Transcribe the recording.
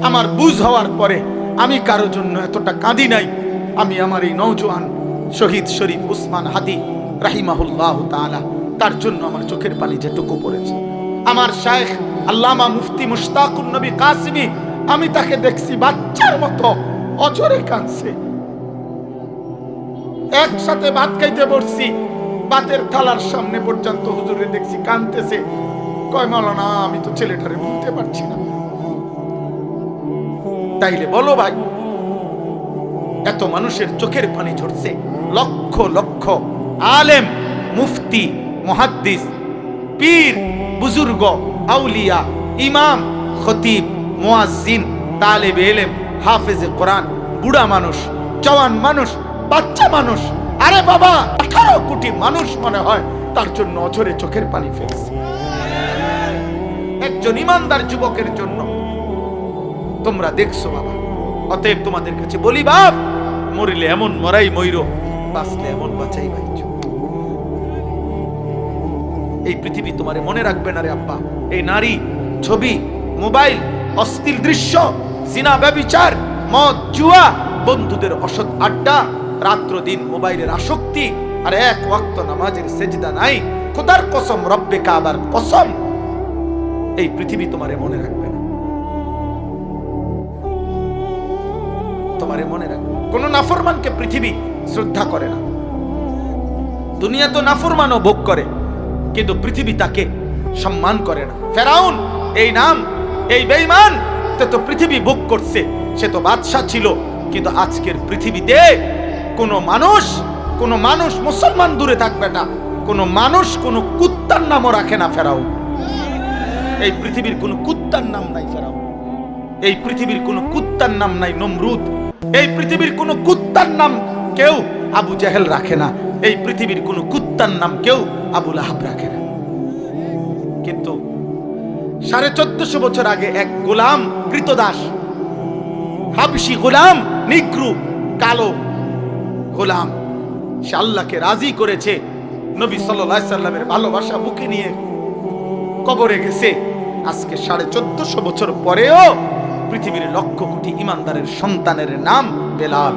আমার বুঝ হওয়ার পরে আমি কারো জন্য এতটা কাঁদি নাই। আমি আমার এই নওজোয়ান শহীদ শরীফ উসমান হাদি রাহিমাহুল্লাহ তাআলা, তার জন্য আমার চোখের পানি যেটুকু পড়েছে। আমার শায়েখ আল্লামা মুফতি মুশতাকুন নবী কাসিমি, আমি তাকে দেখছি বাচ্চার মতো অঝরে কাঁদছে। একসাথে ভাত খাইতে বসছি, ভাতের থালার সামনে পর্যন্ত হুজুরে দেখছি কাঁদতেছে। কয় মাওলানা, আমি তো ছেলেটারে ভুলতে পারছি না। তাইলে বলো ভাই, এত মানুষের চোখের পানি ঝরছে, লক্ষ লক্ষ আলেম, মুফতি, মুহাদ্দিস, পীর, বুজুর্গ, আউলিয়া, ইমাম, খতিব, মুয়াজ্জিন, তালেবে ইলম, হাফেজে কোরআন, বুড়া মানুষ, জওয়ান মানুষ, বাচ্চা মানুষ, আরে বাবা 18 কোটি মানুষ মনে হয় তার জন্য অঝরে চোখের পানি ফেলছে। একজন ইমানদার যুবকের জন্য তোমরা দেখছো বাবা। অতএব তোমাদের কাছে বলি, বাপ, মরিলে এমন মরাই মইরো, বাঁচলে এমন বাঁচাই বাইছো। এই পৃথিবী তোমারে মনে রাখবে না রে আব্বা। এই নারী, ছবি, মোবাইল, অশ্লীল দৃশ্য, জিনা, ব্যভিচার, মদ, জুয়া, বন্ধুদের অসৎ আড্ডা, রাত্র দিন মোবাইলের আসক্তি, আর এক ওয়াক্ত নামাজের সেজদা নাই। খোদার কসম, রব্বে কাবার কসম, এই পৃথিবী তোমারে মনে রাখবে না। তোমারে মনে রাখবে। কোন নাফরমানকে পৃথিবী শ্রদ্ধা করে না। দুনিয়া তো নাফরমানও ভোগ করে, কিন্তু পৃথিবী তাকে সম্মান করে না। ফেরাউন, এই নাম, এই বেঈমান, তো পৃথিবী ভোগ করছে। সে তো বাদশা ছিল, কিন্তু আজকের পৃথিবীতে কোন মানুষ মুসলমান দূরে থাকবে না, কোন মানুষ কোন কুত্তার নামও রাখে না ফেরাউন। এই পৃথিবীর কোন কুত্তার নাম নাই ফেরাউন। এই পৃথিবীর কোন কুত্তার নাম নাই নমরুদ। এই পৃথিবীর কোন কুত্তার নাম কেউ আবু জেহেল রাখে না। এই পৃথিবীর কোন কুত্তার নাম কেউ আবু লাহাব রাখে না। কিন্তু 1450 বছর আগে এক গোলাম, কৃতদাস, হাবশি গোলাম, নিগ্রু, কালো গোলাম, সে আল্লাহকে রাজি করেছে। নবী সাল্লাল্লাহু আলাইহি সাল্লামের ভালোবাসা বুকে নিয়ে কবরে গেছে। আজকে 1450 বছর পরেও পৃথিবীর লক্ষ কোটি ইমানদারের সন্তানের নাম বেলাল।